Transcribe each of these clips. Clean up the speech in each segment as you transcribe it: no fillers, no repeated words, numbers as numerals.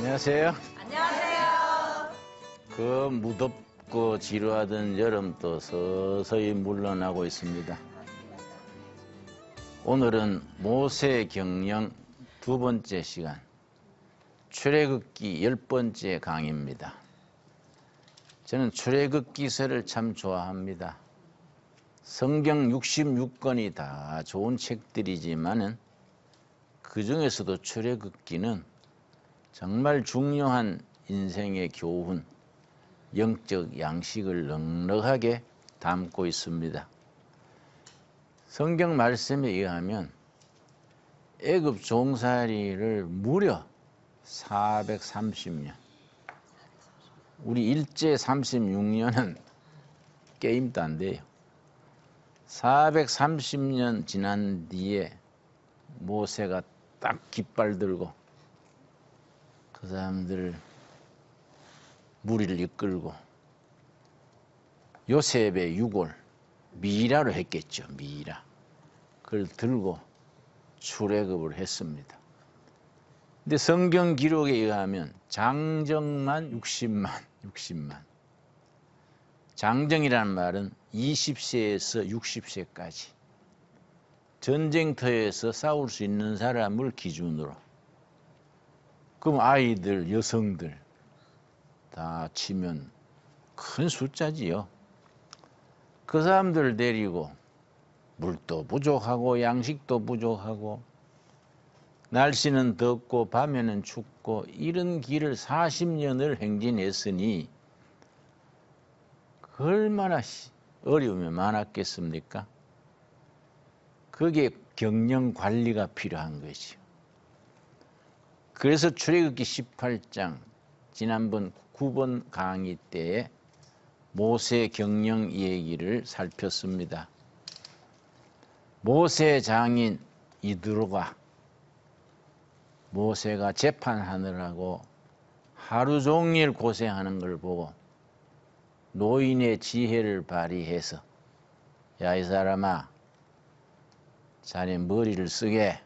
안녕하세요. 안녕하세요. 그 무덥고 지루하던 여름도 서서히 물러나고 있습니다. 오늘은 모세경영 두 번째 시간, 출애굽기 10번째 강의입니다. 저는 출애굽기서를 참 좋아합니다. 성경 66권이 다 좋은 책들이지만은 그 중에서도 출애굽기는 정말 중요한 인생의 교훈, 영적 양식을 넉넉하게 담고 있습니다. 성경 말씀에 의하면 애굽 종살이를 무려 430년, 우리 일제 36년은 게임도 안 돼요. 430년 지난 뒤에 모세가 딱 깃발 들고 그 사람들 무리를 이끌고 요셉의 유골, 미라로 했겠죠. 미라. 그걸 들고 출애굽을 했습니다. 근데 성경 기록에 의하면 장정만 60만. 장정이라는 말은 20세에서 60세까지 전쟁터에서 싸울 수 있는 사람을 기준으로, 그럼 아이들, 여성들 다 치면 큰 숫자지요. 그 사람들 데리고 물도 부족하고 양식도 부족하고 날씨는 덥고 밤에는 춥고 이런 길을 40년을 행진했으니 얼마나 어려움이 많았겠습니까? 그게 경영 관리가 필요한 거죠. 그래서 출애굽기 18장 지난번 9번 강의 때에 모세 경영 얘기를 살폈습니다. 모세 장인 이드로가 모세가 재판하느라고 하루 종일 고생하는 걸 보고 노인의 지혜를 발휘해서, 야, 이 사람아, 자네 머리를 쓰게.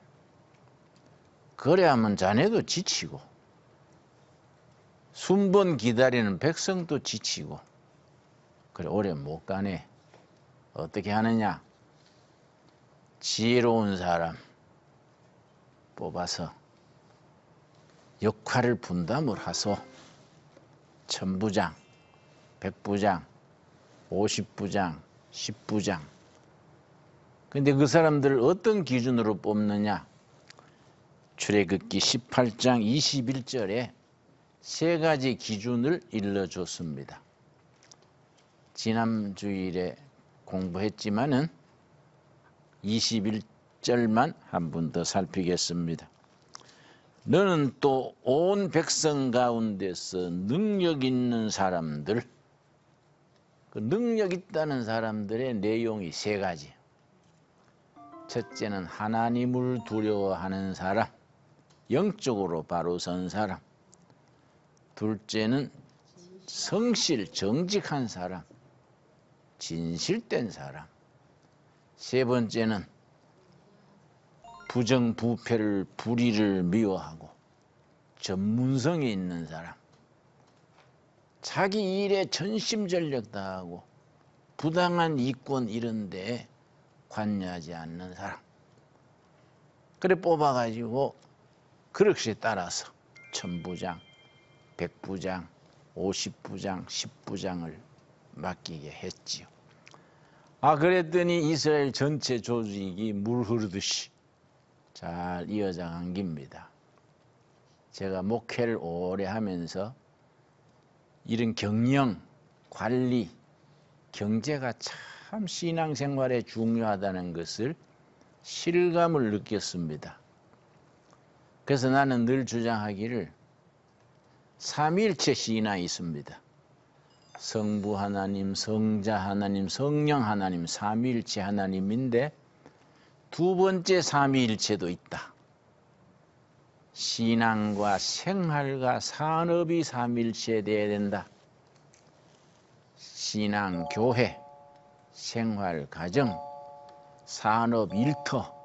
그래야면 자네도 지치고 순번 기다리는 백성도 지치고 그래 오래 못 가네. 어떻게 하느냐? 지혜로운 사람 뽑아서 역할을 분담을 하소. 1000부장, 100부장, 50부장, 10부장. 근데 그 사람들을 어떤 기준으로 뽑느냐? 출애굽기 18장 21절에 세 가지 기준을 일러줬습니다. 지난 주일에 공부했지만은 21절만 한 번 더 살피겠습니다. 너는 또 온 백성 가운데서 능력 있는 사람들, 그 능력 있다는 사람들의 내용이 세 가지. 첫째는 하나님을 두려워하는 사람, 영적으로 바로 선 사람. 둘째는 성실, 정직한 사람, 진실된 사람. 세 번째는 부정부패를, 불의를 미워하고 전문성이 있는 사람. 자기 일에 전심전력 다하고 부당한 이권 이런 데에 관여하지 않는 사람. 그래 뽑아가지고 그릇에 따라서 1000부장, 100부장, 50부장, 10부장을 맡기게 했지요. 그랬더니 이스라엘 전체 조직이 물 흐르듯이 잘 이어져 간 겁니다. 제가 목회를 오래 하면서 이런 경영, 관리, 경제가 참 신앙생활에 중요하다는 것을 실감을 느꼈습니다. 그래서 나는 늘 주장하기를 삼위일체 신앙이 있습니다. 성부 하나님, 성자 하나님, 성령 하나님, 삼위일체 하나님인데 두 번째 삼위일체도 있다. 신앙과 생활과 산업이 삼위일체 돼야 된다. 신앙, 교회, 생활, 가정, 산업, 일터,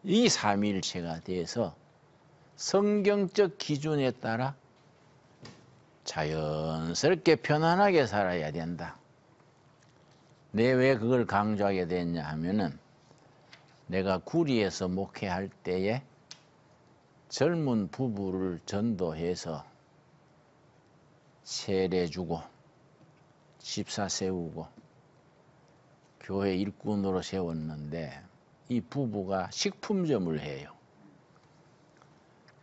이 삼위일체가 돼서 성경적 기준에 따라 자연스럽게 편안하게 살아야 된다. 내가 왜 그걸 강조하게 됐냐 하면은 내가 구리에서 목회할 때에 젊은 부부를 전도해서 세례주고 집사 세우고 교회 일꾼으로 세웠는데 이 부부가 식품점을 해요.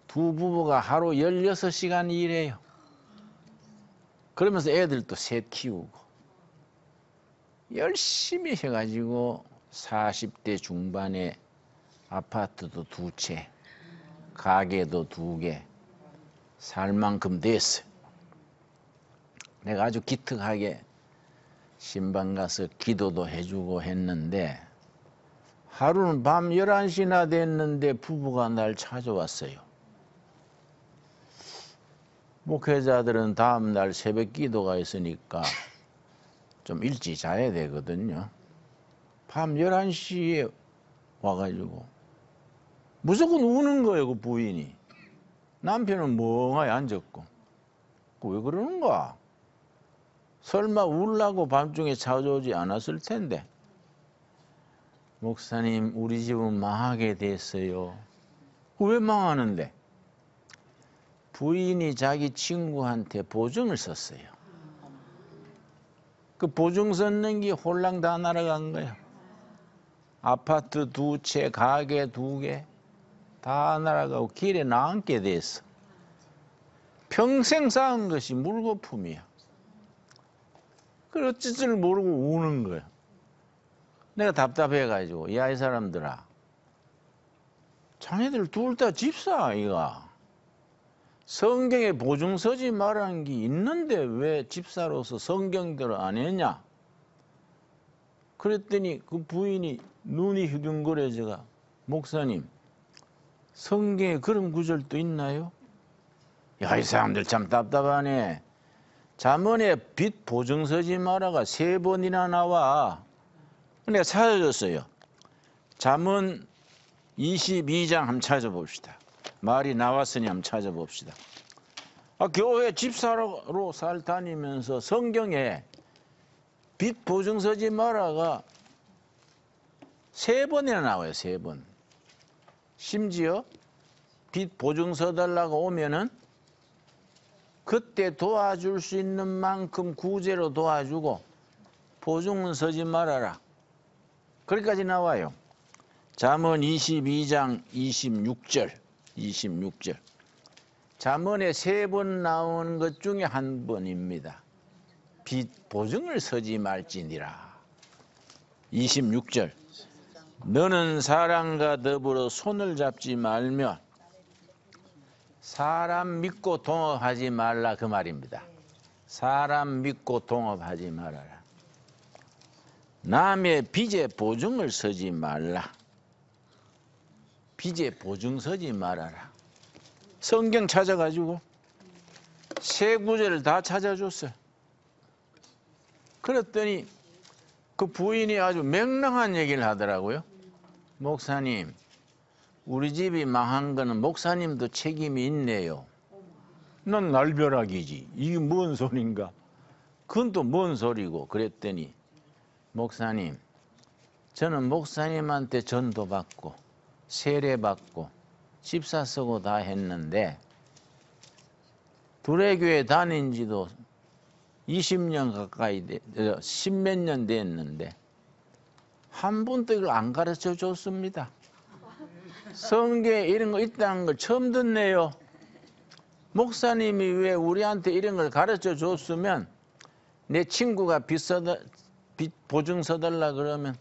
두 부부가 하루 16시간 일해요. 그러면서 애들도 셋 키우고 열심히 해가지고 40대 중반에 아파트도 2채, 가게도 2개 살 만큼 됐어요. 내가 아주 기특하게 신방 가서 기도도 해주고 했는데 하루는 밤 11시나 됐는데 부부가 날 찾아왔어요. 목회자들은 다음 날 새벽 기도가 있으니까 좀 일찍 자야 되거든요. 밤 11시에 와가지고 무조건 우는 거예요, 그 부인이. 남편은 멍하니 앉았고. 왜 그러는가? 설마 울라고 밤중에 찾아오지 않았을 텐데. 목사님, 우리 집은 망하게 됐어요. 왜 망하는데? 부인이 자기 친구한테 보증을 썼어요. 그 보증 썼는 게 홀랑 다 날아간 거예요. 아파트 2채, 가게 2개 다 날아가고 길에 나앉게 됐어. 평생 쌓은 것이 물거품이야. 그걸 어쩔 줄 모르고 우는 거야. 내가 답답해가지고, 야, 이 사람들아, 자네들 둘 다 집사 아이가. 성경에 보증 서지 말라는 게 있는데 왜 집사로서 성경대로 안 했냐? 그랬더니 그 부인이 눈이 휘둥그레져가, 목사님, 성경에 그런 구절도 있나요? 야, 이 사람들 참 답답하네. 잠언에 빚 보증 서지 마라가 3번이나 나와. 내가 찾아줬어요. 잠언 22장 한번 찾아봅시다. 말이 나왔으니 한번 찾아봅시다. 교회 집사로 살 다니면서 성경에 빚 보증 서지 마라가 3번이나 나와요. 3번. 심지어 빚 보증 서달라고 오면은 그때 도와줄 수 있는 만큼 구제로 도와주고 보증은 서지 말아라. 거기까지 나와요. 잠언 22장 26절. 잠언에 3번 나오는 것 중에 한 번입니다. 빚 보증을 서지 말지니라. 26절. 너는 사람과 더불어 손을 잡지 말며 사람 믿고 동업하지 말라, 그 말입니다. 사람 믿고 동업하지 말아라. 남의 빚에 보증을 서지 말라. 빚에 보증 서지 말아라. 성경 찾아가지고 세 구절을 다 찾아줬어요. 그랬더니 그 부인이 아주 맹랑한 얘기를 하더라고요. 목사님, 우리 집이 망한 거는 목사님도 책임이 있네요. 난 날벼락이지. 이게 뭔 소린가? 그건 또 뭔 소리고. 그랬더니 목사님, 저는 목사님한테 전도받고 세례받고 집사 쓰고 다 했는데 두레교회 다닌 지도 20년 가까이 10몇 년 됐는데 한 번도 이걸 안 가르쳐 줬습니다. 성경에 이런 거 있다는 걸 처음 듣네요. 목사님이 왜 우리한테 이런 걸 가르쳐 줬으면 내 친구가 빚 보증 서달라 그러면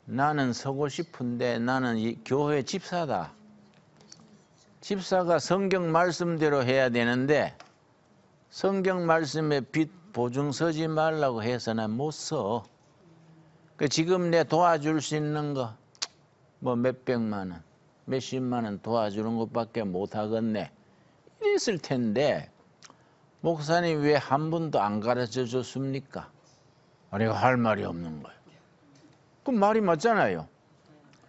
나는 서고 싶은데 나는 이 교회 집사다. 집사가 성경 말씀대로 해야 되는데 성경 말씀에 빚 보증 서지 말라고 해서 난 못 서. 지금 내 도와줄 수 있는 거 뭐 몇백만 원, 몇십만 원 도와주는 것밖에 못 하겠네. 이랬을 텐데 목사님 왜 한 번도 안 가르쳐 줬습니까? 내가 할 말이 없는 거예요. 그럼 말이 맞잖아요.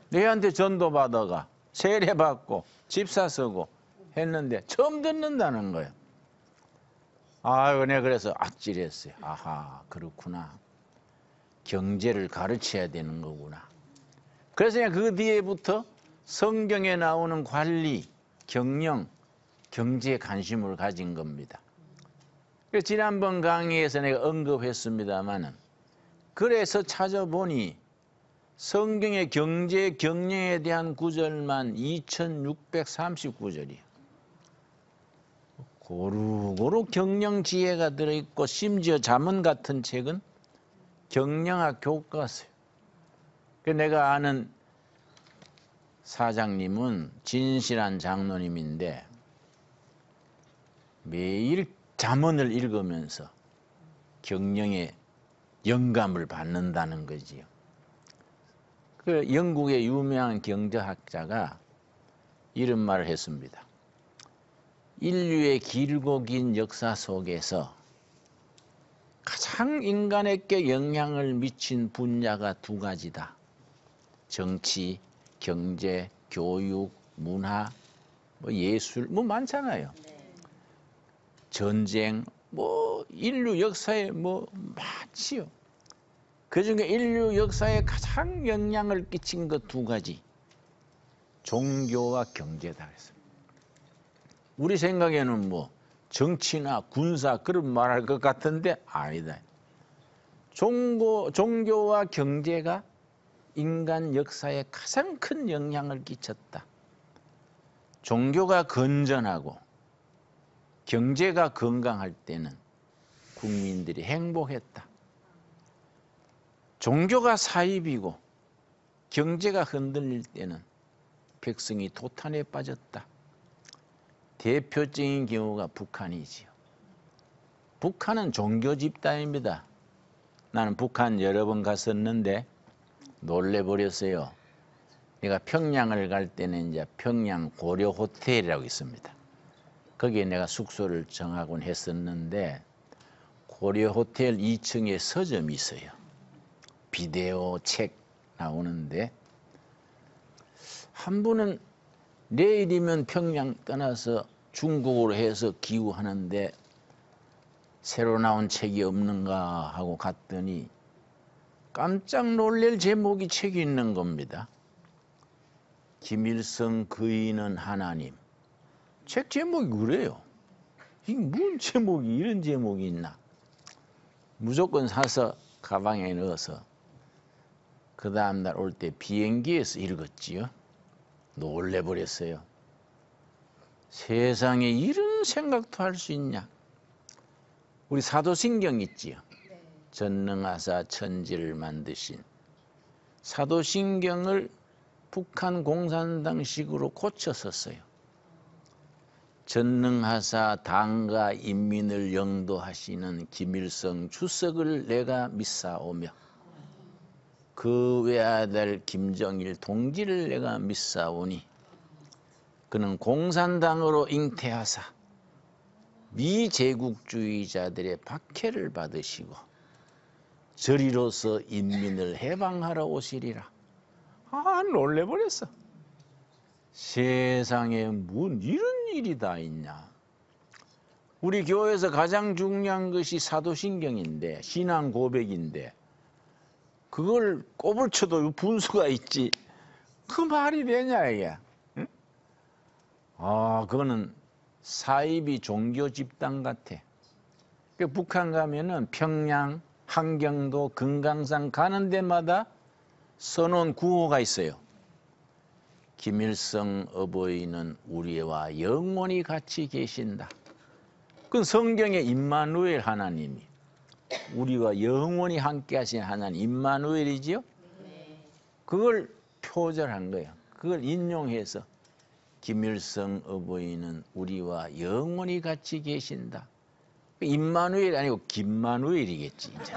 내한테 전도 받아가 세례 받고 집사 서고 했는데 처음 듣는다는 거예요. 내가 그래서 아찔했어요. 아하, 그렇구나. 경제를 가르쳐야 되는 거구나. 그래서 그냥 그 뒤에부터 성경에 나오는 관리, 경영, 경제에 관심을 가진 겁니다. 그래서 지난번 강의에서 내가 언급했습니다마는 그래서 찾아보니 성경의 경제, 경영에 대한 구절만 2639절이에요. 고루고루 경영 지혜가 들어있고 심지어 잠언 같은 책은 경영학 교과서예요. 내가 아는 사장님은 진실한 장로님인데 매일 잠언을 읽으면서 경영에 영감을 받는다는 거지요. 그 영국의 유명한 경제학자가 이런 말을 했습니다. 인류의 길고 긴 역사 속에서 가장 인간에게 영향을 미친 분야가 두 가지다. 정치, 경제, 교육, 문화, 예술, 많잖아요. 전쟁, 인류 역사에 많지요. 그중에 인류 역사에 가장 영향을 끼친 것 두 가지. 종교와 경제다 그랬습니다. 우리 생각에는 정치나 군사 그런 말할 것 같은데 아니다. 종교와 경제가 인간 역사에 가장 큰 영향을 끼쳤다. 종교가 건전하고 경제가 건강할 때는 국민들이 행복했다. 종교가 사입이고 경제가 흔들릴 때는 백성이 도탄에 빠졌다. 대표적인 경우가 북한이지요. 북한은 종교 집단입니다. 나는 북한 여러 번 갔었는데 놀래버렸어요. 내가 평양을 갈 때는 이제 평양 고려 호텔이라고 있습니다. 거기에 내가 숙소를 정하곤 했었는데 고려 호텔 2층에 서점이 있어요. 비디오 책 나오는데 한 분은 내일이면 평양 떠나서 중국으로 해서 기우하는데 새로 나온 책이 없는가 하고 갔더니 깜짝 놀랄 제목이 책이 있는 겁니다. 김일성 거인은 하나님. 책 제목이 그래요. 이게 무슨 제목이 이런 제목이 있나. 무조건 사서 가방에 넣어서 그 다음날 올 때 비행기에서 읽었지요. 놀래버렸어요. 세상에 이런 생각도 할 수 있냐. 우리 사도신경 있지요. 전능하사 천지를 만드신 사도신경을 북한 공산당식으로 고쳐섰어요. 전능하사 당과 인민을 영도하시는 김일성 주석을 내가 믿사오며 그 외아들 김정일 동지를 내가 믿사오니 그는 공산당으로 잉태하사 미제국주의자들의 박해를 받으시고 저리로서 인민을 해방하러 오시리라. 놀래버렸어. 세상에 뭔 이런 일이 다 있냐. 우리 교회에서 가장 중요한 것이 사도신경인데 신앙 고백인데 그걸 꼬불쳐도 분수가 있지. 그 말이 되냐 이게. 응? 그거는 사이비 종교 집단 같아. 북한 가면은 평양, 한경도, 금강산 가는 데마다 써놓은 구호가 있어요. 김일성 어버이는 우리와 영원히 같이 계신다. 그건 성경의 임마누엘 하나님이 우리와 영원히 함께 하신 하나님 임마누엘이지요. 그걸 표절한 거예요. 그걸 인용해서 김일성 어버이는 우리와 영원히 같이 계신다. 임마누엘이 아니고 김마누엘이겠지. 이제.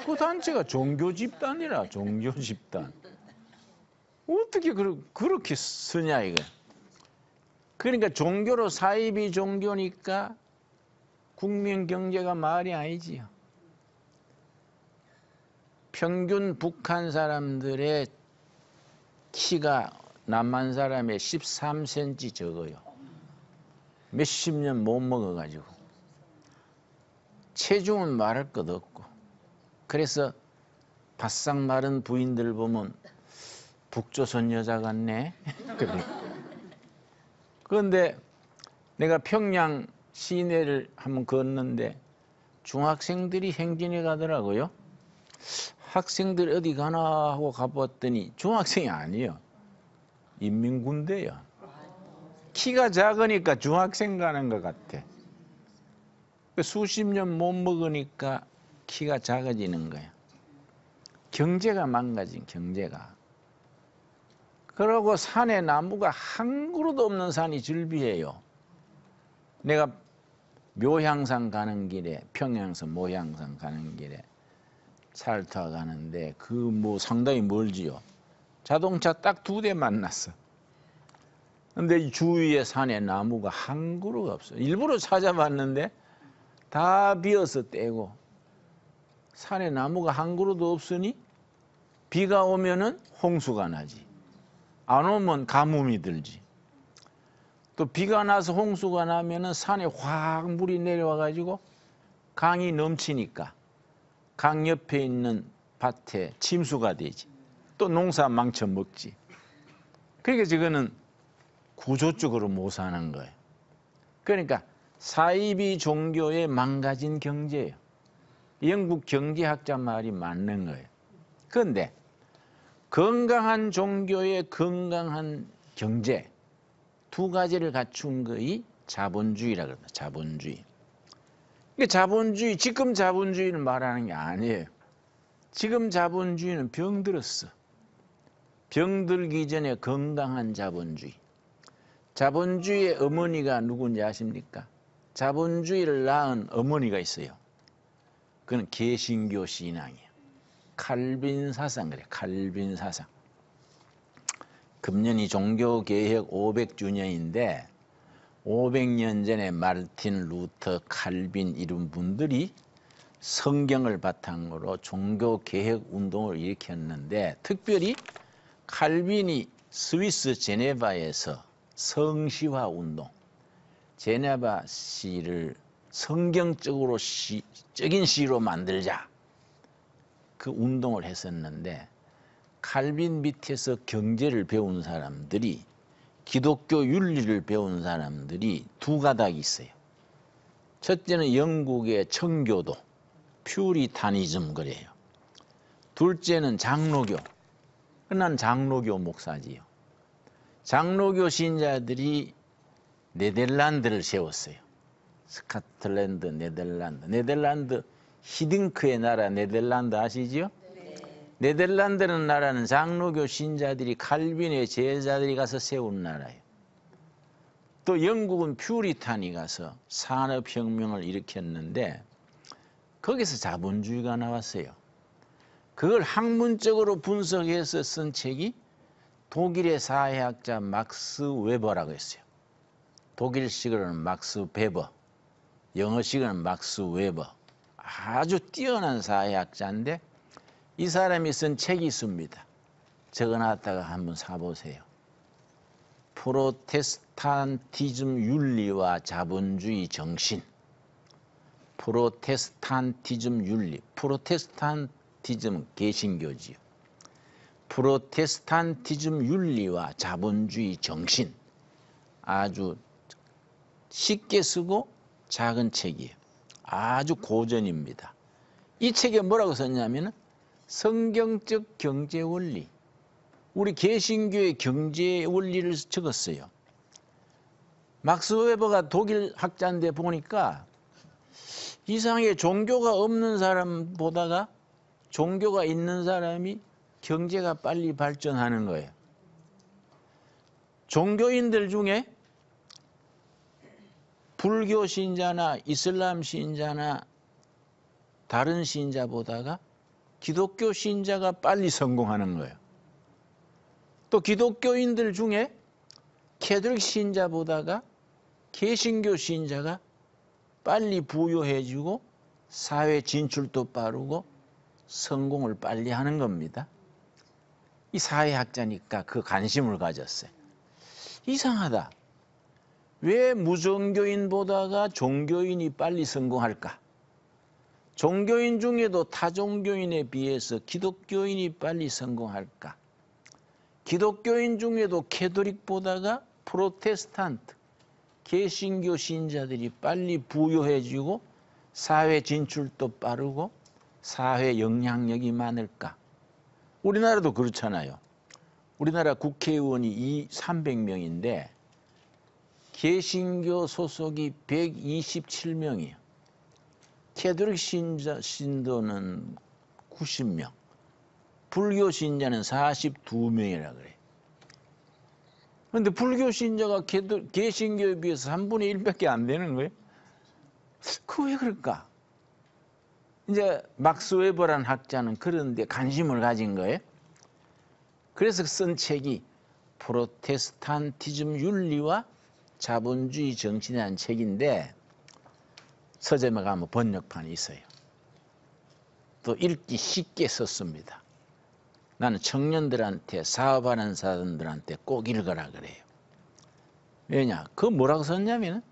그 단체가 종교 집단이라 종교 집단. 어떻게 그렇게 쓰냐 이거. 그러니까 종교로 사이비 종교니까 국민 경제가 말이 아니지요. 평균 북한 사람들의 키가 남한 사람의 13cm 적어요. 몇십 년 못 먹어가지고. 체중은 말할 것 없고. 그래서 바싹 마른 부인들 보면 북조선 여자 같네. 그래. 그런데 내가 평양 시내를 한번 걷는데 중학생들이 행진해 가더라고요. 학생들 어디 가나 하고 가봤더니 중학생이 아니에요. 인민군대요. 키가 작으니까 중학생 가는 것 같아. 수십 년 못 먹으니까 키가 작아지는 거야. 경제가 망가진 경제가. 그러고 산에 나무가 한 그루도 없는 산이 즐비해요. 내가 묘향산 가는 길에, 평양에서 묘향산 가는 길에 차를 타고 가는데 그 뭐 상당히 멀지요. 자동차 딱 2대 만났어. 근데 주위에 산에 나무가 한 그루가 없어. 일부러 찾아봤는데 다 비어서 떼고 산에 나무가 한 그루도 없으니 비가 오면은 홍수가 나지. 안 오면 가뭄이 들지. 또 비가 나서 홍수가 나면은 산에 확 물이 내려와 가지고 강이 넘치니까 강 옆에 있는 밭에 침수가 되지. 또 농사 망쳐 먹지. 그러니까 저거는 구조적으로 못 사는 거예요. 그러니까 사이비 종교의 망가진 경제예요. 영국 경제학자 말이 맞는 거예요. 그런데 건강한 종교의 건강한 경제 2가지를 갖춘 것이 자본주의라고 합니다. 자본주의. 그러니까 자본주의, 지금 자본주의는 말하는 게 아니에요. 지금 자본주의는 병들었어. 병들기 전에 건강한 자본주의. 자본주의의 어머니가 누군지 아십니까? 자본주의를 낳은 어머니가 있어요. 그건 개신교 신앙이에요. 칼빈 사상 그래. 칼빈 사상. 금년이 종교개혁 500주년인데 500년 전에 마르틴 루터 칼빈 이런 분들이 성경을 바탕으로 종교개혁 운동을 일으켰는데 특별히 칼빈이 스위스 제네바에서 성시화 운동, 제네바 시를 성경적으로 적인 시로 만들자 그 운동을 했었는데 칼빈 밑에서 경제를 배운 사람들이 기독교 윤리를 배운 사람들이 2가닥이 있어요. 첫째는 영국의 청교도, 퓨리타니즘 그래요. 둘째는 장로교. 난 장로교 목사지요. 장로교 신자들이 네덜란드를 세웠어요. 스코틀랜드, 네덜란드 히딩크의 나라 네덜란드 아시죠? 네. 네덜란드라는 나라는 장로교 신자들이 칼빈의 제자들이 가서 세운 나라예요. 또 영국은 퓨리탄이 가서 산업혁명을 일으켰는데 거기서 자본주의가 나왔어요. 그걸 학문적으로 분석해서 쓴 책이 독일의 사회학자 막스 웨버라고 했어요. 독일식으로는 막스 베버, 영어식으로는 막스 웨버. 아주 뛰어난 사회학자인데 이 사람이 쓴 책이 있습니다. 적어놨다가 한번 사보세요. 프로테스탄티즘 윤리와 자본주의 정신. 프로테스탄티즘 윤리. 프로테스탄티즘 개신교지요. 프로테스탄티즘 윤리와 자본주의 정신. 아주 쉽게 쓰고 작은 책이에요. 아주 고전입니다. 이 책에 뭐라고 썼냐면 성경적 경제 원리. 우리 개신교의 경제 원리를 적었어요. 막스 웨버가 독일 학자인데 보니까 이상하게 종교가 없는 사람보다가 종교가 있는 사람이 경제가 빨리 발전하는 거예요. 종교인들 중에 불교 신자나 이슬람 신자나 다른 신자보다가 기독교 신자가 빨리 성공하는 거예요. 또 기독교인들 중에 캐톨릭 신자보다가 개신교 신자가 빨리 부유해지고 사회 진출도 빠르고 성공을 빨리 하는 겁니다. 이 사회학자니까 그 관심을 가졌어요. 이상하다. 왜 무종교인보다가 종교인이 빨리 성공할까? 종교인 중에도 타종교인에 비해서 기독교인이 빨리 성공할까? 기독교인 중에도 캐톨릭보다가 프로테스탄트, 개신교 신자들이 빨리 부유해지고 사회 진출도 빠르고 사회 영향력이 많을까? 우리나라도 그렇잖아요. 우리나라 국회의원이 300명인데 개신교 소속이 127명이에요. 캐톨릭 신도는 90명, 불교 신자는 42명이라 그래요. 그런데 불교 신자가 개신교에 비해서 3분의 1밖에 안 되는 거예요. 그 왜 그럴까? 이제 막스 웨버라는 학자는 그런 데 관심을 가진 거예요. 그래서 쓴 책이 프로테스탄티즘 윤리와 자본주의 정신이라는 책인데 서점에 가면 번역판이 있어요. 또 읽기 쉽게 썼습니다. 나는 청년들한테 사업하는 사람들한테 꼭 읽으라 그래요. 왜냐? 그 뭐라고 썼냐면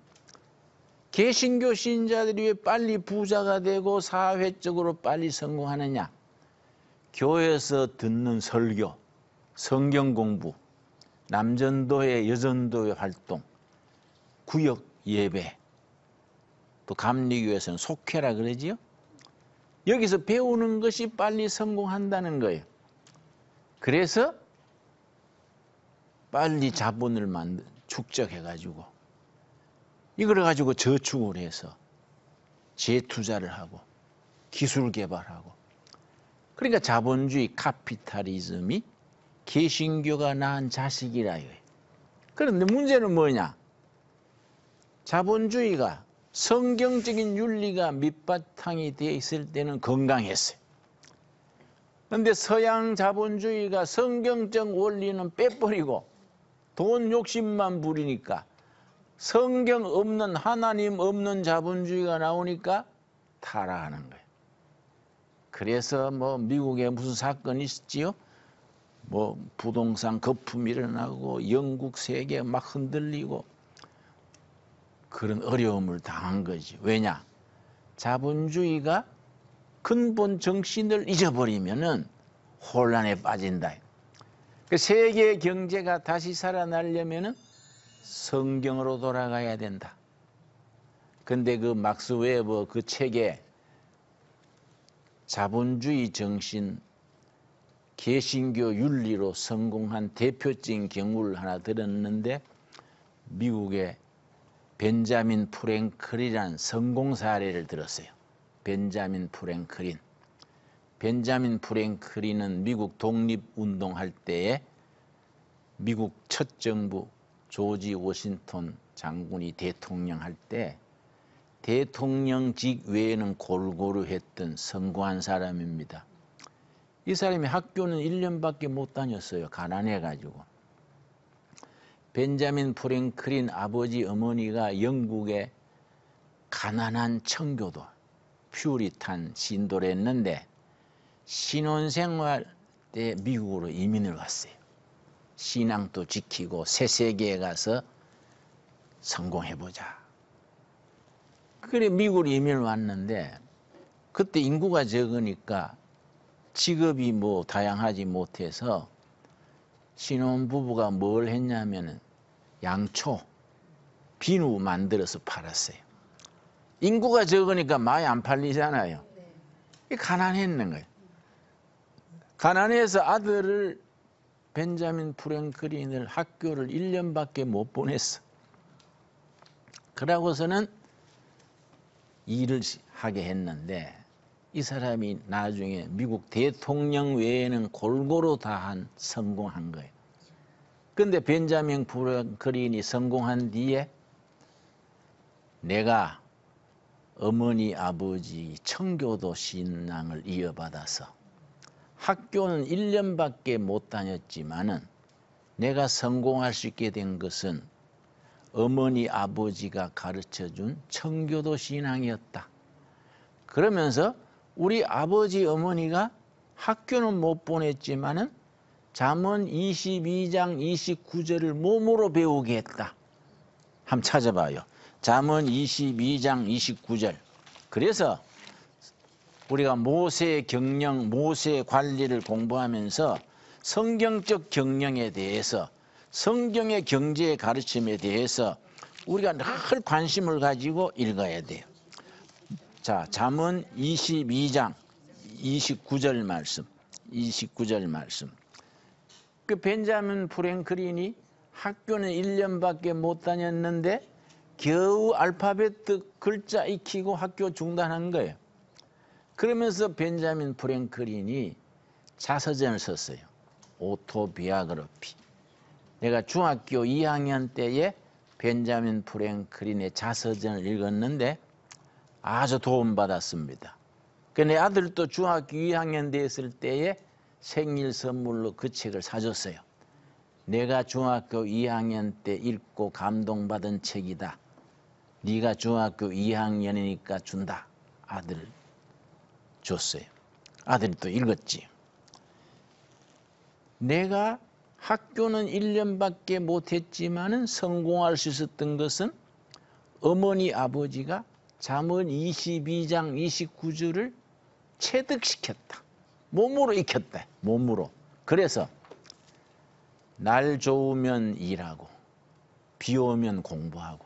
개신교 신자들이 왜 빨리 부자가 되고 사회적으로 빨리 성공하느냐? 교회에서 듣는 설교, 성경 공부, 남전도회, 여전도회 활동, 구역 예배, 또 감리교에서는 속회라 그러지요. 여기서 배우는 것이 빨리 성공한다는 거예요. 그래서 빨리 자본을 축적해가지고 이걸 가지고 저축을 해서 재투자를 하고 기술 개발하고 그러니까 자본주의 카피탈리즘이 개신교가 낳은 자식이라 이거예요. 그런데 문제는 뭐냐? 자본주의가 성경적인 윤리가 밑바탕이 되어 있을 때는 건강했어요. 그런데 서양 자본주의가 성경적 원리는 빼버리고 돈 욕심만 부리니까 성경 없는 하나님 없는 자본주의가 나오니까 타락하는 거예요. 그래서 뭐 미국에 무슨 사건이 있었지요? 뭐 부동산 거품이 일어나고 영국 세계 막 흔들리고 그런 어려움을 당한 거지. 왜냐? 자본주의가 근본 정신을 잊어버리면은 혼란에 빠진다. 세계 경제가 다시 살아나려면은 성경으로 돌아가야 된다. 근데 그 막스 웨버 그 책에 자본주의 정신, 개신교 윤리로 성공한 대표적인 경우를 하나 들었는데 미국의 벤자민 프랭클이라는 성공 사례를 들었어요. 벤자민 프랭클린. 벤자민 프랭클린은 미국 독립운동할 때에 미국 첫 정부 조지 워싱턴 장군이 대통령 할 때 대통령직 외에는 골고루 했던 성공한 사람입니다. 이 사람이 학교는 1년밖에 못 다녔어요. 가난해가지고. 벤자민 프랭클린 아버지 어머니가 영국의 가난한 청교도 퓨리탄 신도를 했는데 신혼생활 때 미국으로 이민을 갔어요. 신앙도 지키고 새 세계에 가서 성공해보자. 그래 미국으로 이민을 왔는데 그때 인구가 적으니까 직업이 뭐 다양하지 못해서 신혼부부가 뭘 했냐면은 양초, 비누 만들어서 팔았어요. 인구가 적으니까 많이 안 팔리잖아요. 가난했는 거예요. 가난해서 아들을 벤자민 프랭클린을 학교를 1년밖에 못 보냈어. 그러고서는 일을 하게 했는데 이 사람이 나중에 미국 대통령 외에는 골고루 다 성공한 거예요. 근데 벤자민 프랭클린이 성공한 뒤에 내가 어머니 아버지 청교도 신앙을 이어받아서 학교는 1년밖에 못 다녔지만은 내가 성공할 수 있게 된 것은 어머니 아버지가 가르쳐준 청교도 신앙이었다. 그러면서 우리 아버지 어머니가 학교는 못 보냈지만은 잠언 22장 29절을 몸으로 배우게 했다. 한번 찾아봐요. 잠언 22장 29절. 그래서 우리가 모세의 경영, 모세의 관리를 공부하면서 성경적 경영에 대해서, 성경의 경제의 가르침에 대해서 우리가 늘 관심을 가지고 읽어야 돼요. 자, 잠언 22장 29절 말씀. 29절 말씀. 그 벤자민 프랭클린이 학교는 1년밖에 못 다녔는데 겨우 알파벳 글자 익히고 학교 중단한 거예요. 그러면서 벤자민 프랭클린이 자서전을 썼어요. 오토비아그래피. 내가 중학교 2학년 때에 벤자민 프랭클린의 자서전을 읽었는데 아주 도움받았습니다. 내 아들도 중학교 2학년 됐을 때에 생일 선물로 그 책을 사줬어요. 내가 중학교 2학년 때 읽고 감동받은 책이다. 네가 중학교 2학년이니까 준다. 아들 줬어요. 아들이 또 읽었지. 내가 학교는 1년밖에 못했지만은 성공할 수 있었던 것은 어머니 아버지가 잠언 22장 29절을 체득시켰다. 몸으로 익혔다. 몸으로. 그래서 날 좋으면 일하고 비 오면 공부하고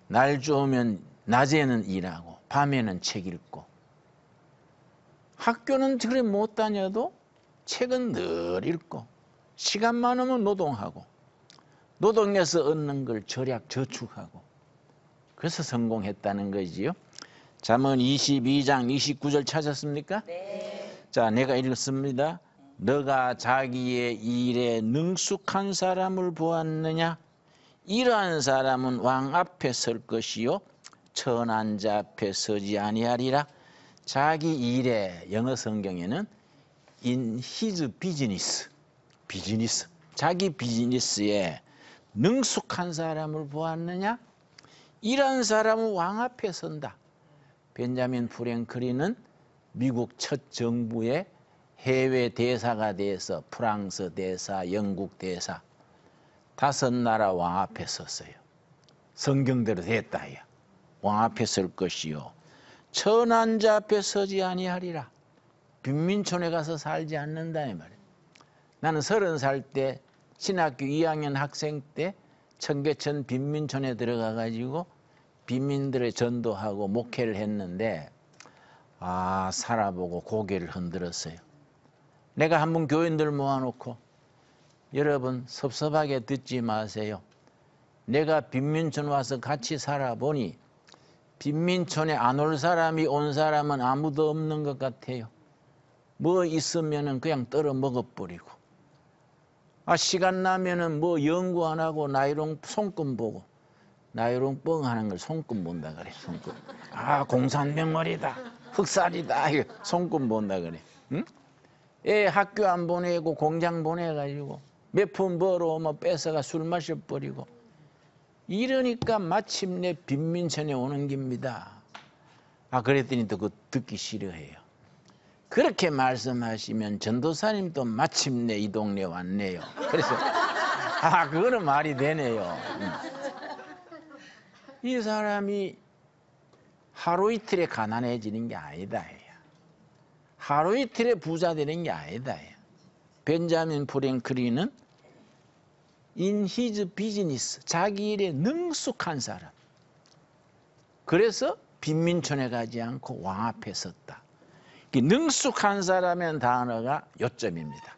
날 좋으면 낮에는 일하고 밤에는 책 읽고 학교는 그래 못 다녀도 책은 늘 읽고 시간 많으면 노동하고 노동해서 얻는 걸 절약 저축하고 그래서 성공했다는 거지요. 잠언 22장 29절 찾았습니까? 네. 자, 내가 읽습니다. 너가 자기의 일에 능숙한 사람을 보았느냐? 이러한 사람은 왕 앞에 설 것이요 천한 자 앞에 서지 아니하리라. 자기 일에, 영어 성경에는 in his business, 비즈니스, 자기 비즈니스에 능숙한 사람을 보았느냐? 이런 사람은 왕 앞에 선다. 벤자민 프랭클린은 미국 첫 정부의 해외 대사가 돼서 프랑스 대사, 영국 대사 5나라 왕 앞에 섰어요. 성경대로 됐다. 야. 왕 앞에 설 것이요 천한 자 앞에 서지 아니하리라. 빈민촌에 가서 살지 않는다 이 말이에요. 나는 30살 때 신학교 2학년 학생 때 청계천 빈민촌에 들어가 가지고 빈민들의 전도하고 목회를 했는데 살아보고 고개를 흔들었어요. 내가 한번 교인들 모아놓고 여러분 섭섭하게 듣지 마세요. 내가 빈민촌 와서 같이 살아보니 빈민촌에 안 올 사람이 온 사람은 아무도 없는 것 같아요. 뭐 있으면은 그냥 떨어 먹어버리고 시간 나면은 뭐 연구 안 하고 나이롱 손금 보고 나이롱 뻥 하는 걸 손금 본다 그래. 손금. 공산명월이다. 흑살이다. 이거 손금 본다 그래. 응? 애 학교 안 보내고 공장 보내가지고 몇 푼 벌어오면 뺏어가 술 마셔버리고 이러니까 마침내 빈민촌에 오는 겁니다. 그랬더니 또 그거 듣기 싫어해요. 그렇게 말씀하시면 전도사님도 마침내 이 동네 왔네요. 그래서 그거는 말이 되네요. 이 사람이 하루 이틀에 가난해지는 게 아니다. 하루 이틀에 부자 되는 게 아니다. 벤자민 프랭클린은 in his business, 자기 일에 능숙한 사람. 그래서 빈민촌에 가지 않고 왕 앞에 섰다. 능숙한 사람의 단어가 요점입니다.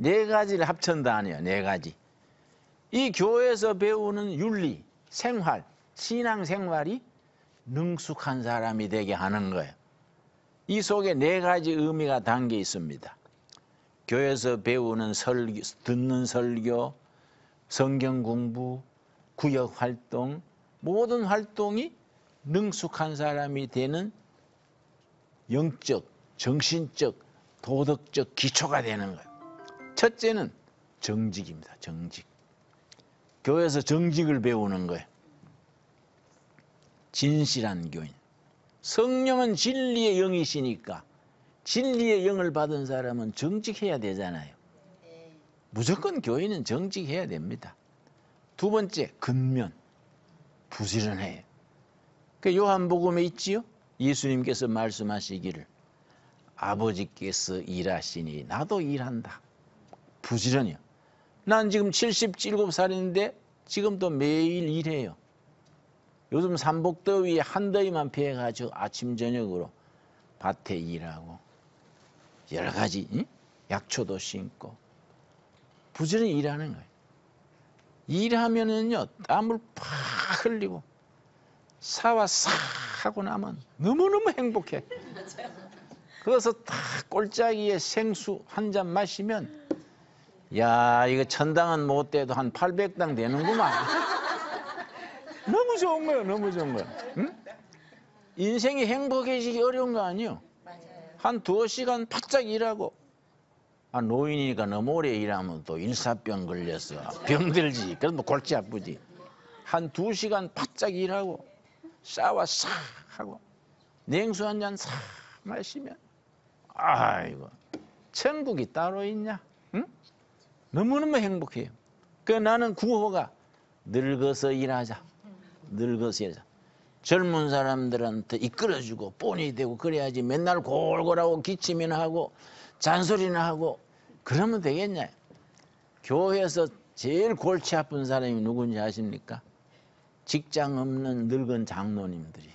4가지를 합친 단어예요. 4가지. 이 교회에서 배우는 윤리, 생활, 신앙생활이 능숙한 사람이 되게 하는 거예요. 이 속에 4가지 의미가 담겨 있습니다. 교회에서 배우는 설교, 듣는 설교, 성경 공부, 구역 활동, 모든 활동이 능숙한 사람이 되는 영적, 정신적, 도덕적 기초가 되는 거예요. 첫째는 정직입니다. 정직. 교회에서 정직을 배우는 거예요. 진실한 교인. 성령은 진리의 영이시니까 진리의 영을 받은 사람은 정직해야 되잖아요. 무조건 교회는 정직해야 됩니다. 두 번째, 근면, 부지런해요. 그 요한복음에 있지요? 예수님께서 말씀하시기를 아버지께서 일하시니 나도 일한다. 부지런해요. 난 지금 77살인데 지금도 매일 일해요. 요즘 삼복더위에 한더위만 피해가지고 아침 저녁으로 밭에 일하고 여러 가지 약초도 심고 부지런히 일하는 거예요. 일하면은요 땀을 팍 흘리고 사와 싹 하고 나면 너무너무 행복해. 그래서 딱 꼴짜기에 생수 한 잔 마시면 야 이거 천당은 못 돼도 한 800당 되는구만. 너무 좋은 거예요. 너무 좋은 거예요. 응? 인생이 행복해지기 어려운 거 아니에요. 한 2시간 바짝 일하고 노인이니까 너무 오래 일하면 또 일사병 걸려서 병들지. 그래도 골치 아프지. 한 2시간 바짝 일하고 샤워 싹 하고 냉수 한 잔 싹 마시면 아이고 천국이 따로 있냐? 응? 너무너무 행복해요. 그 나는 구호가 늙어서 일하자. 늙어서 일하자. 젊은 사람들한테 이끌어주고 본이 되고 그래야지 맨날 골골하고 기침이나 하고 잔소리나 하고 그러면 되겠냐? 교회에서 제일 골치 아픈 사람이 누군지 아십니까? 직장 없는 늙은 장로님들이.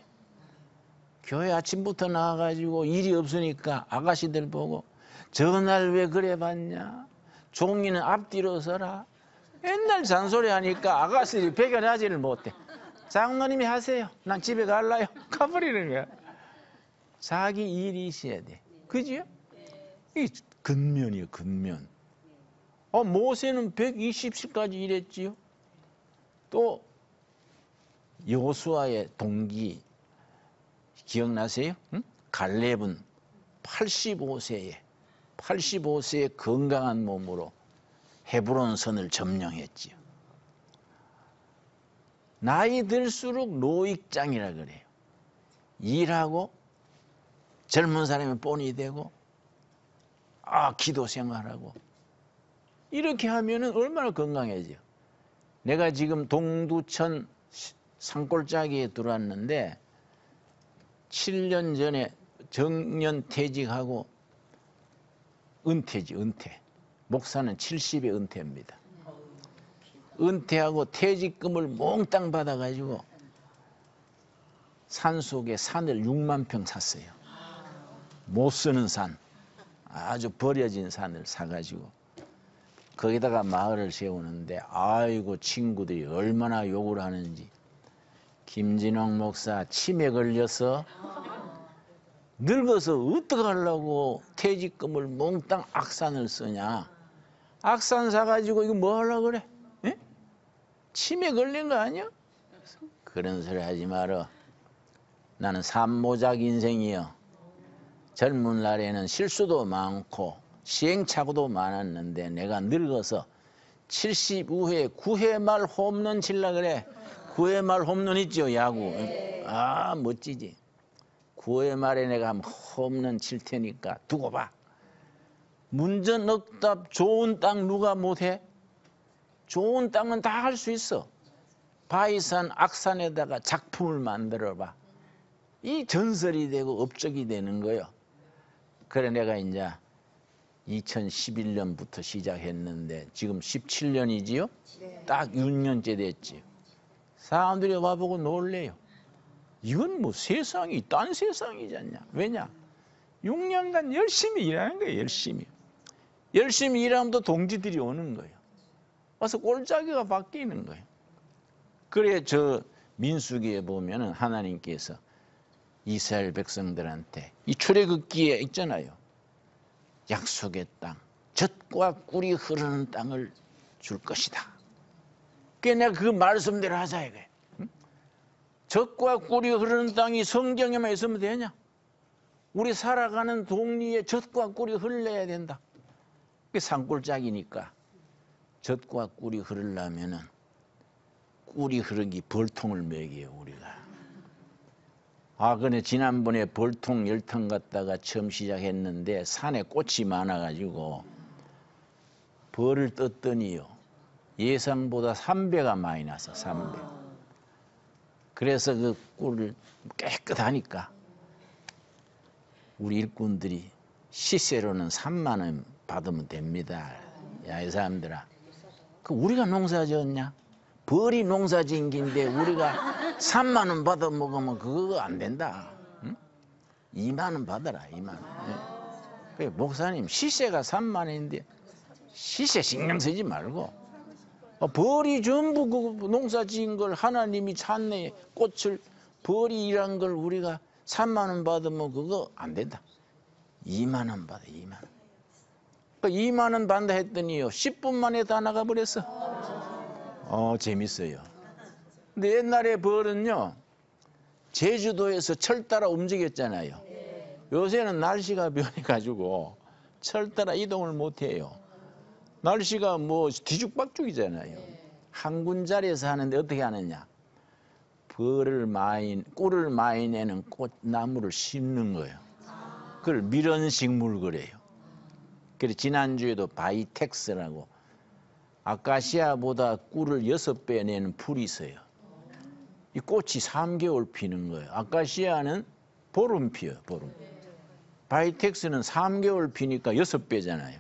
교회 아침부터 나와가지고 일이 없으니까 아가씨들 보고 저날 왜 그래 봤냐? 종이는 앞뒤로 서라. 맨날 잔소리 하니까 아가씨들이 배견하지를 못해. 장로님이 하세요. 난 집에 갈라요. 가버리는 거야. 자기 일이 있어야 돼. 그지요? 이 근면이에요, 근면. 모세는 120세까지 일했지요. 또 여호수아의 동기 기억나세요? 응? 갈렙은 85세에 건강한 몸으로 헤브론 선을 점령했지요. 나이 들수록 노익장이라 그래요. 일하고 젊은 사람이 본이 되고 기도 생활하고 이렇게 하면은 얼마나 건강해져요. 내가 지금 동두천 산골짜기에 들어왔는데 7년 전에 정년 퇴직하고 은퇴지, 은퇴. 목사는 70에 은퇴입니다. 은퇴하고 퇴직금을 몽땅 받아가지고 산속에 산을 6만 평 샀어요. 못 쓰는 산, 아주 버려진 산을 사가지고 거기다가 마을을 세우는데 아이고 친구들이 얼마나 욕을 하는지. 김진홍 목사 치매 걸려서 늙어서 어떡하려고 퇴직금을 몽땅 악산을 쓰냐. 악산 사가지고 이거 뭐 하려고 그래? 에? 치매 걸린 거 아니야? 그런 소리 하지 마라. 나는 삼모작 인생이요. 젊은 날에는 실수도 많고 시행착오도 많았는데 내가 늙어서 75회 9회 말 홈런 칠라 그래. 9회 말 홈런 있죠, 야구. 멋지지. 9회 말에 내가 홈런 칠 테니까 두고 봐. 문전억답 좋은 땅 누가 못해? 좋은 땅은 다 할 수 있어. 바위산 악산에다가 작품을 만들어 봐. 이 전설이 되고 업적이 되는 거요. 그래 내가 이제 2011년부터 시작했는데 지금 17년이지요? 딱 6년째 됐지요. 사람들이 와보고 놀래요. 이건 뭐 세상이 딴 세상이지 않냐. 왜냐? 6년간 열심히 일하는 거예요. 열심히 일하면 또 동지들이 오는 거예요. 와서 꼴짜기가 바뀌는 거예요. 그래 저 민수기에 보면은 하나님께서 이스라엘 백성들한테 이 출애굽기에 있잖아요. 약속의 땅, 젖과 꿀이 흐르는 땅을 줄 것이다. 그게 내가 그 말씀대로 하자 이거예요. 젖과 꿀이 흐르는 땅이 성경에만 있으면 되냐? 우리 살아가는 동리에 젖과 꿀이 흘러야 된다. 그게 산골짜기니까 젖과 꿀이 흐르려면은 꿀이 흐르기 벌통을 먹여요 우리가. 근데 지난번에 벌통 10통 갖다가 처음 시작했는데 산에 꽃이 많아가지고 벌을 떴더니요 예상보다 3배가 많이 나서 3배. 그래서 그 꿀을 깨끗하니까 우리 일꾼들이 시세로는 3만 원 받으면 됩니다. 야, 이 사람들아, 그 우리가 농사 지었냐? 벌이 농사 지은 긴데 우리가 3만 원 받아 먹으면 그거 안 된다. 응? 2만 원 받아라, 2만 원. 그 목사님 시세가 3만 원인데 시세 신경 쓰지 말고 벌이 전부 그 농사 지은 걸 하나님이 찾네 꽃을 벌이 일한 걸 우리가 3만 원 받으면 그거 안 된다. 2만 원 받아, 2만 원. 그 2만 원 받는다 했더니요 10분 만에 다 나가버렸어. 재밌어요. 근데 옛날에 벌은요 제주도에서 철 따라 움직였잖아요. 요새는 날씨가 변해가지고 철 따라 이동을 못해요. 날씨가 뭐 뒤죽박죽이잖아요. 한 군자리에서 하는데 어떻게 하느냐? 꿀을 많이 내는 꽃나무를 심는 거예요. 그걸 밀원식물 그래요. 그래서 지난주에도 바이텍스라고 아카시아보다 꿀을 6배 내는 풀이 있어요. 이 꽃이 3개월 피는 거예요. 아카시아는 보름 피어요, 보름. 바이텍스는 3개월 피니까 6배잖아요.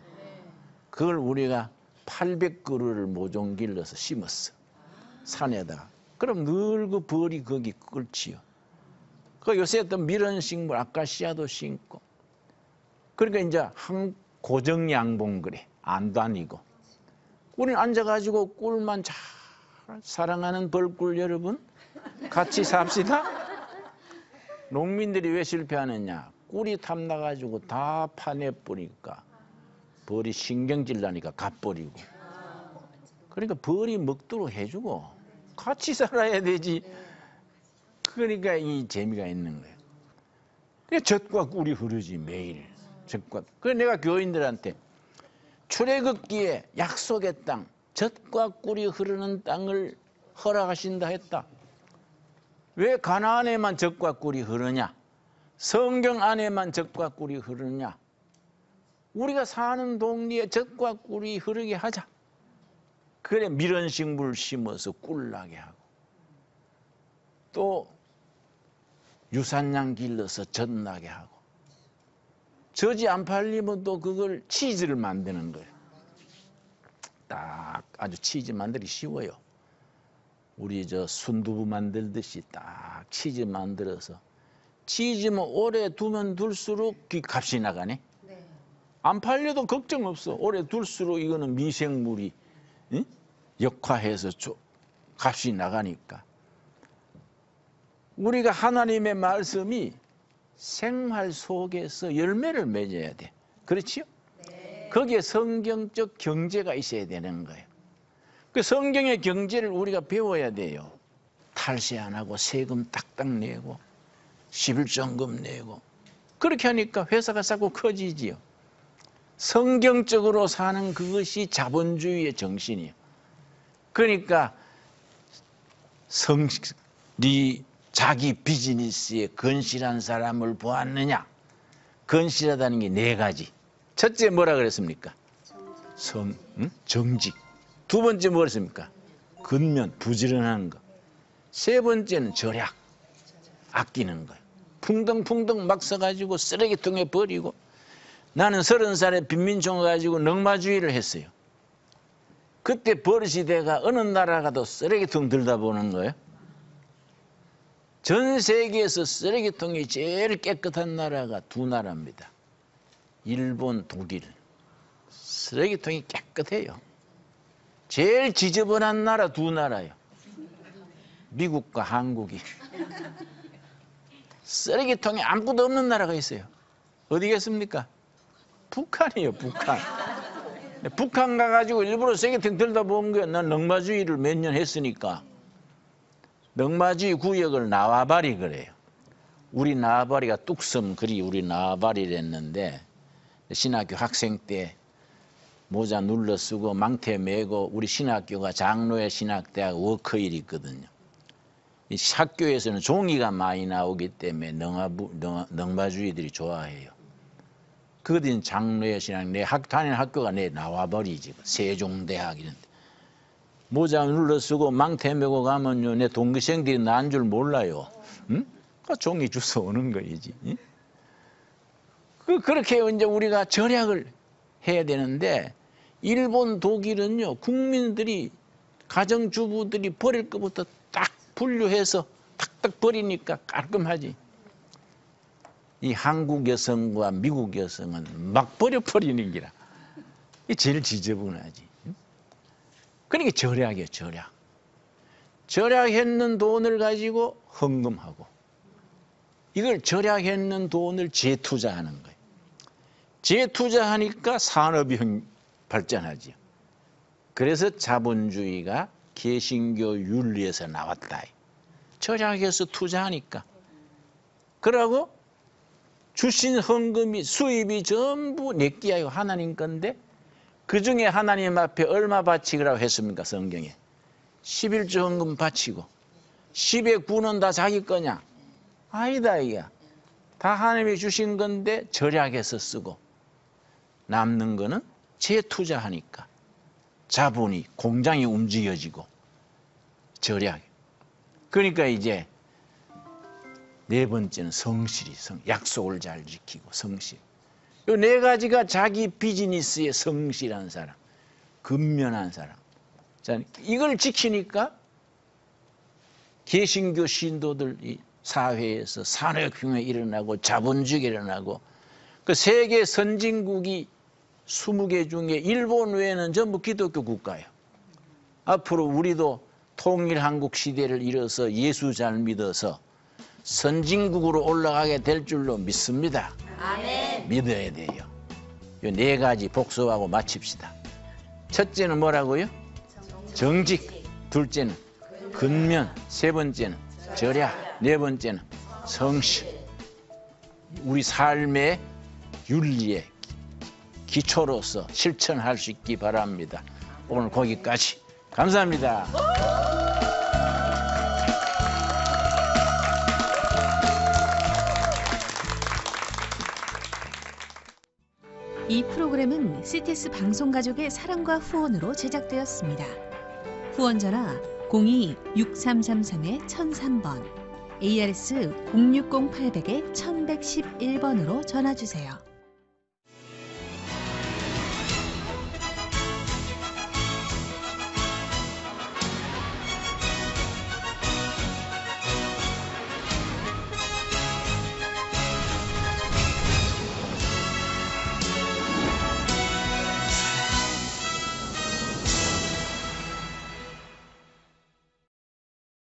그걸 우리가 800그루를 모종 길러서 심었어. 산에다가. 그럼 늘 그 벌이 거기 끓지요. 그 요새 또 밀원식물 아카시아도 심고. 그러니까 이제 한 고정양봉 그래. 안 다니고. 우리는 앉아가지고 꿀만 잘 사랑하는 벌꿀 여러분 같이 삽시다. 농민들이 왜 실패하느냐? 꿀이 탐나가지고 다 파내버리니까 벌이 신경질 나니까 갚버리고. 그러니까 벌이 먹도록 해주고 같이 살아야 되지. 그러니까 이 재미가 있는 거예요. 그러니까 젖과 꿀이 흐르지 매일. 젖과. 그래서 내가 교인들한테 출애굽기에 약속의 땅, 젖과 꿀이 흐르는 땅을 허락하신다 했다. 왜 가나안에만 젖과 꿀이 흐르냐? 성경 안에만 젖과 꿀이 흐르냐? 우리가 사는 동리에 젖과 꿀이 흐르게 하자. 그래 밀원식물 심어서 꿀 나게 하고 또 유산양 길러서 젖 나게 하고 젖이 안 팔리면 또 그걸 치즈를 만드는 거예요. 딱 아주 치즈 만들기 쉬워요. 우리 저 순두부 만들듯이 딱 치즈 만들어서 치즈면 오래 두면 둘수록 값이 나가네. 안 팔려도 걱정 없어. 오래 둘수록 이거는 미생물이 역화해서 값이 나가니까. 우리가 하나님의 말씀이 생활 속에서 열매를 맺어야 돼. 그렇지요? 거기에 성경적 경제가 있어야 되는 거예요. 그 성경의 경제를 우리가 배워야 돼요. 탈세 안 하고 세금 딱딱 내고 11조금 내고 그렇게 하니까 회사가 자꾸 커지지요. 성경적으로 사는 그것이 자본주의의 정신이에요. 그러니까 네 자기 비즈니스에 건실한 사람을 보았느냐? 건실하다는 게 4가지. 첫째 뭐라 그랬습니까? 정직. 두 번째 뭐라 그랬습니까? 근면, 부지런한 거. 세 번째는 절약, 아끼는 거예요. 풍덩풍덩 막 써가지고 쓰레기통에 버리고. 나는 30살에 빈민총 가지고 넉마주의를 했어요. 그때 버릇이 돼가 어느 나라 가도 쓰레기통 들다 보는 거예요. 전 세계에서 쓰레기통이 제일 깨끗한 나라가 2나라입니다. 일본, 독일. 쓰레기통이 깨끗해요. 제일 지저분한 나라 2나라예요. 미국과 한국이. 쓰레기통에 아무것도 없는 나라가 있어요. 어디겠습니까? 북한이에요, 북한. 북한 가가지고 일부러 쓰레기통 들다 본 거야. 난 넉마주의를 몇 년 했으니까. 넉마주의 구역을 나와바리 그래요. 우리 나와바리가 뚝섬 그리 우리 나와바리랬는데 신학교 학생 때 모자 눌러 쓰고 망태 메고 우리 신학교가 장로회 신학대학 워커힐이 있거든요. 이 학교에서는 종이가 많이 나오기 때문에 넉마주의들이 좋아해요. 그것은 장로의 신앙, 내 다니는 학교가 내 나와버리지. 세종대학 이런데. 모자 눌러 쓰고 망태 메고 가면요, 내 동기생들이 난 줄 몰라요. 응? 그 종이 주워 오는 거이지. 응? 그렇게 이제 우리가 절약을 해야 되는데, 일본, 독일은요, 국민들이, 가정주부들이 버릴 것부터 딱 분류해서 탁탁 버리니까 깔끔하지. 이 한국 여성과 미국 여성은 막 버려버리는 기라. 이게 제일 지저분하지. 그러니까 절약이에요, 절약. 절약했는 돈을 가지고 헌금하고, 이걸 절약했는 돈을 재투자하는 거예요. 재투자하니까 산업이 발전하죠. 그래서 자본주의가 개신교 윤리에서 나왔다. 절약해서 투자하니까. 그러고 주신 헌금이, 수입이 전부 내끼하고 하나님 건데, 그 중에 하나님 앞에 얼마 바치라고 했습니까, 성경에? 11조 헌금 바치고, 10의 9는 다 자기 거냐? 아니다, 이게. 다 하나님이 주신 건데 절약해서 쓰고, 남는 거는 재투자하니까 자본이, 공장이 움직여지고, 절약. 그러니까 이제 네 번째는 성실이, 약속을 잘 지키고 성실. 이 네 가지가 자기 비즈니스에 성실한 사람, 근면한 사람. 자, 이걸 지키니까 개신교 신도들 사회에서 산업혁명이 일어나고 자본주의가 일어나고, 그 세계 선진국이 20개 중에 일본 외에는 전부 기독교 국가예요. 앞으로 우리도 통일한국 시대를 이뤄서 예수 잘 믿어서 선진국으로 올라가게 될 줄로 믿습니다. 아멘. 믿어야 돼요. 이 네 가지 복습하고 마칩시다. 첫째는 뭐라고요? 정직. 둘째는 근면. 세 번째는 절약. 네 번째는 성실. 우리 삶의 윤리의 기초로서 실천할 수 있기 바랍니다. 오늘 거기까지. 감사합니다. 이 프로그램은 CTS 방송가족의 사랑과 후원으로 제작되었습니다. 후원 전화 02-6333-1003번, ARS 060-800-1111번으로 전화주세요.